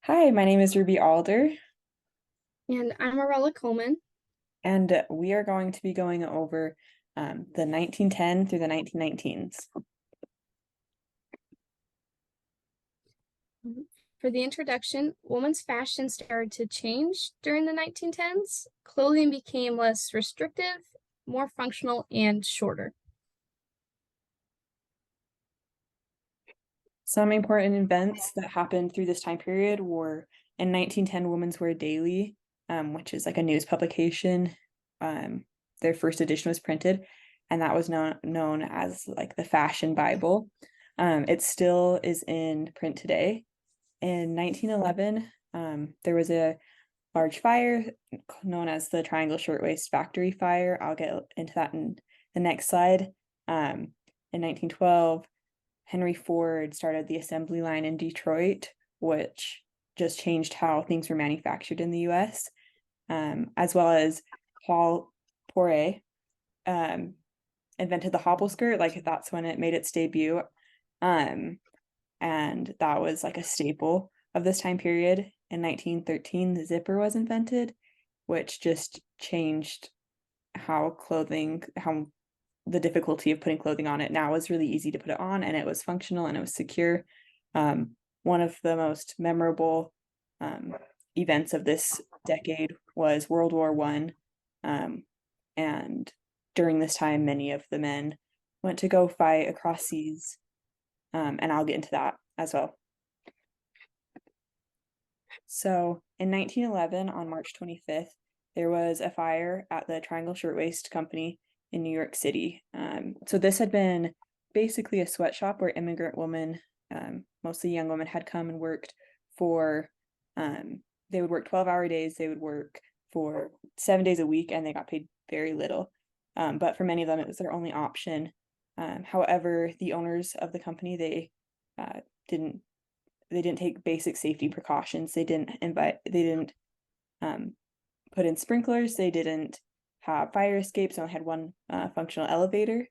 Hi, my name is Ruby Alder, And I'm Arella Coleman. and we are going to be going over the 1910 through the 1919s. For the introduction, women's fashion started to change during the 1910s. Clothing became less restrictive, more functional, and shorter. Some important events that happened through this time period were in 1910, Women's Wear Daily, which is like a news publication. Their first edition was printed, and that was known as like the Fashion Bible. It still is in print today. In 1911, there was a large fire known as the Triangle Shirtwaist Factory Fire. I'll get into that in the next slide. In 1912, Henry Ford started the assembly line in Detroit, which just changed how things were manufactured in the US, as well as Paul Poiret invented the hobble skirt. Like that's when it made its debut. Um, and that was like a staple of this time period. In 1913, the zipper was invented, which just changed how the difficulty of putting clothing on. It now was really easy to put it on, and it was functional and it was secure. One of the most memorable um, events of this decade was World War One, and during this time, many of the men went to go fight across seas, and I'll get into that as well. So in 1911, on March 25th, there was a fire at the Triangle Shirtwaist Company in New York City. So this had been basically a sweatshop where immigrant women, mostly young women, had come and worked for, they would work 12-hour days, they would work for 7 days a week, and they got paid very little. But for many of them, it was their only option. However, the owners of the company, uh, didn't they didn't take basic safety precautions. They didn't um, put in sprinklers. They didn't have fire escapes. They only had one functional elevator.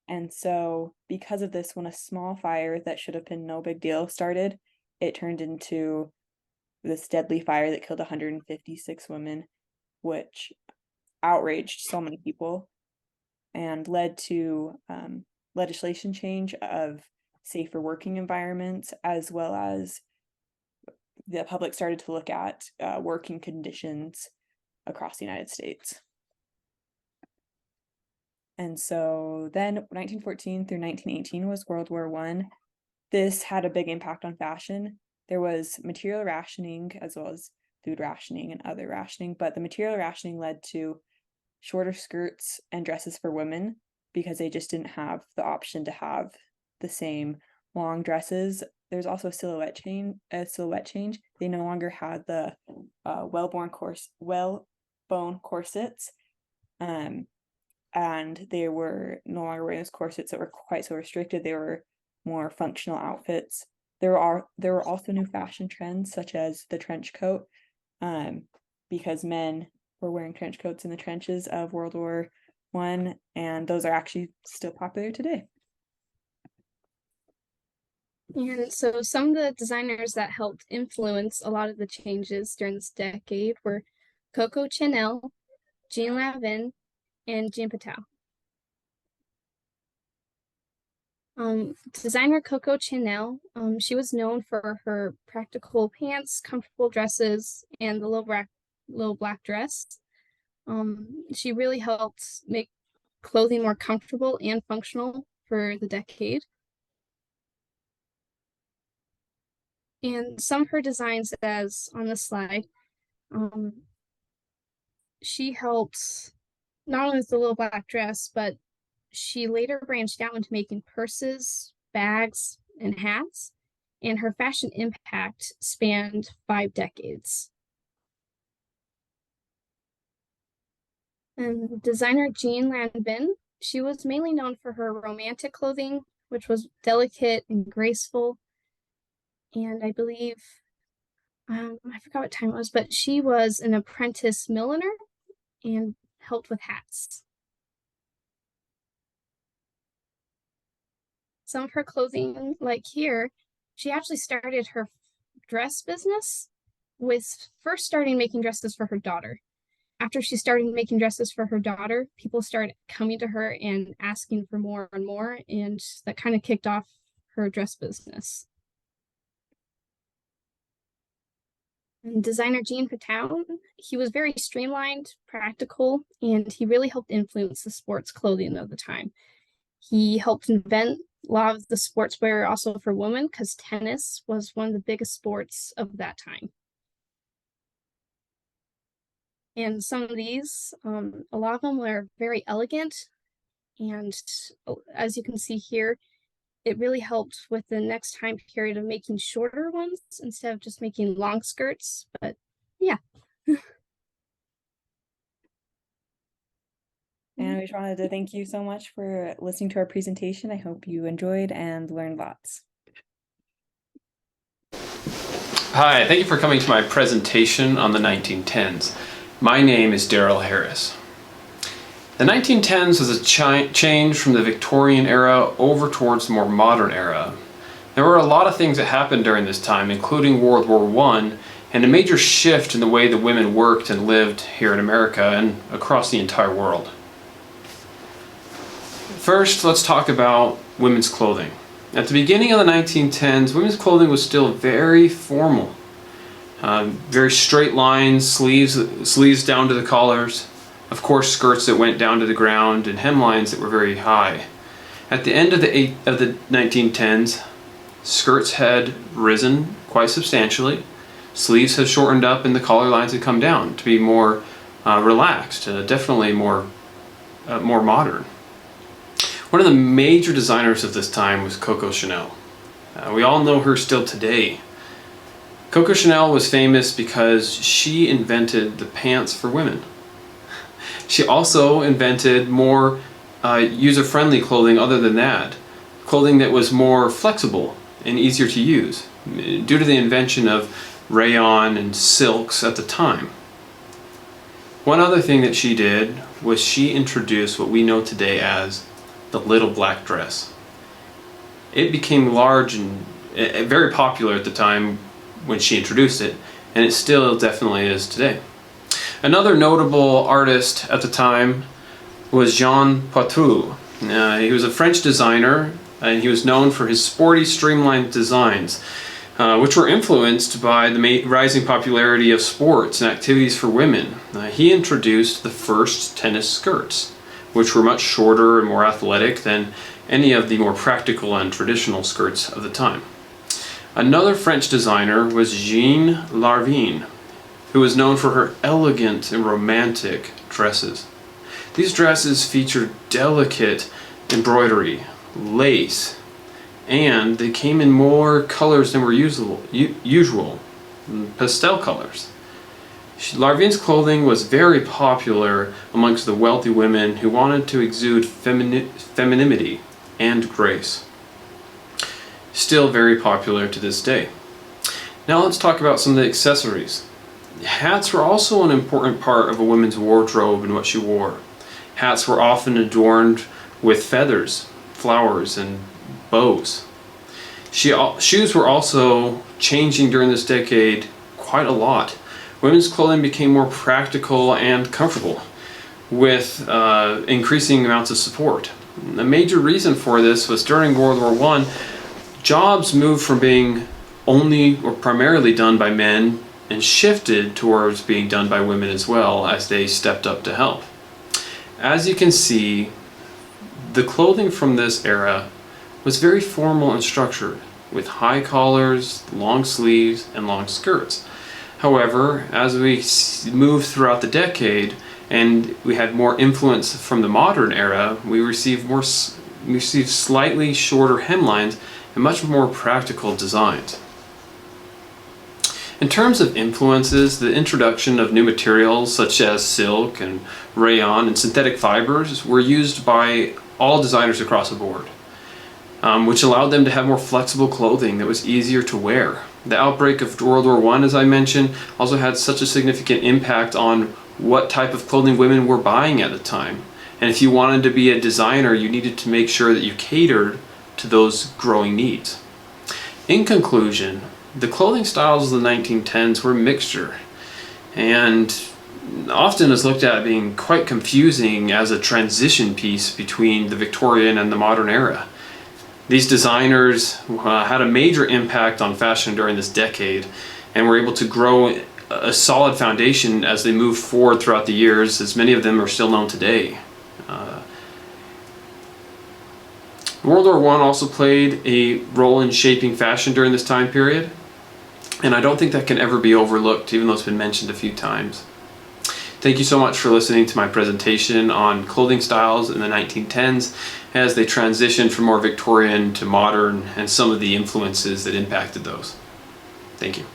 And so, because of this, when a small fire that should have been no big deal started, it turned into this deadly fire that killed 156 women, which outraged so many people and led to legislation change of safer working environments, as well as the public started to look at working conditions across the United States. And so then 1914 through 1918 was World War One. This had a big impact on fashion. There was material rationing as well as food rationing and other rationing, but the material rationing led to shorter skirts and dresses for women because they just didn't have the option to have the same long dresses. There's also a silhouette change. They no longer had the well bone corsets, um, and they were no longer wearing those corsets that were quite so restricted. They were more functional outfits. There were also new fashion trends such as the trench coat, um, because men were wearing trench coats in the trenches of World War One, and those are actually still popular today. And so some of the designers that helped influence a lot of the changes during this decade were Coco Chanel, Jean Lavin, and Jean Patel. Designer Coco Chanel, she was known for her practical pants, comfortable dresses, and the little black dress. She really helped make clothing more comfortable and functional for the decade. And some of her designs, as on the slide, um, she helped not only with the little black dress, but she later branched out into making purses, bags, and hats. And her fashion impact spanned 5 decades. And designer Jean Lanvin, she was mainly known for her romantic clothing, which was delicate and graceful. And I believe, I forgot what time it was, but she was an apprentice milliner and helped with hats. Some of her clothing, like here, she actually started her dress business with first starting making dresses for her daughter. After she started making dresses for her daughter, people started coming to her and asking for more and more, and that kind of kicked off her dress business. And designer Jean Patou, he was very streamlined, practical, and he really helped influence the sports clothing of the time. He helped invent a lot of the sportswear also for women because tennis was one of the biggest sports of that time. And some of these, a lot of them were very elegant. And as you can see here, it really helped with the next time period of making shorter ones instead of just making long skirts. But yeah. And we just wanted to thank you so much for listening to our presentation. I hope you enjoyed and learned lots. Hi, thank you for coming to my presentation on the 1910s. My name is Daryl Harris. The 1910s was a change from the Victorian era over towards the more modern era. There were a lot of things that happened during this time, including World War I, and a major shift in the way that women worked and lived here in America and across the entire world. First, let's talk about women's clothing. At the beginning of the 1910s, women's clothing was still very formal. Very straight lines, sleeves down to the collars, of course skirts that went down to the ground, and hemlines that were very high. At the end of the 1910s, skirts had risen quite substantially, sleeves had shortened up, and the collar lines had come down to be more relaxed, definitely more modern. One of the major designers of this time was Coco Chanel. We all know her still today. Coco Chanel was famous because she invented the pants for women. She also invented more user-friendly clothing other than that. Clothing that was more flexible and easier to use due to the invention of rayon and silks at the time. One other thing that she did was she introduced what we know today as the little black dress. It became large and very popular at the time when she introduced it, and it still definitely is today. Another notable artist at the time was Jean Patou. He was a French designer, and he was known for his sporty, streamlined designs, which were influenced by the rising popularity of sports and activities for women. He introduced the first tennis skirts, which were much shorter and more athletic than any of the more practical and traditional skirts of the time. Another French designer was Jeanne Larvin, who was known for her elegant and romantic dresses. These dresses featured delicate embroidery, lace, and they came in more colors than were usual, pastel colors. Larvin's clothing was very popular amongst the wealthy women who wanted to exude femininity and grace. Still very popular to this day. Now let's talk about some of the accessories. Hats were also an important part of a woman's wardrobe and what she wore. Hats were often adorned with feathers, flowers, and bows. Shoes were also changing during this decade quite a lot. Women's clothing became more practical and comfortable with increasing amounts of support. A major reason for this was during World War I, jobs moved from being only or primarily done by men and shifted towards being done by women as well as they stepped up to help. As you can see, the clothing from this era was very formal and structured, with high collars, long sleeves, and long skirts. However, as we moved throughout the decade and we had more influence from the modern era, we received slightly shorter hemlines and much more practical designs. In terms of influences, the introduction of new materials such as silk and rayon and synthetic fibers were used by all designers across the board, which allowed them to have more flexible clothing that was easier to wear. The outbreak of World War I, as I mentioned, also had such a significant impact on what type of clothing women were buying at the time. And if you wanted to be a designer, you needed to make sure that you catered to those growing needs. In conclusion, the clothing styles of the 1910s were a mixture, and often is looked at being quite confusing as a transition piece between the Victorian and the modern era. These designers had a major impact on fashion during this decade and were able to grow a solid foundation as they moved forward throughout the years, as many of them are still known today. World War I also played a role in shaping fashion during this time period, and I don't think that can ever be overlooked, even though it's been mentioned a few times. Thank you so much for listening to my presentation on clothing styles in the 1910s as they transitioned from more Victorian to modern and some of the influences that impacted those. Thank you.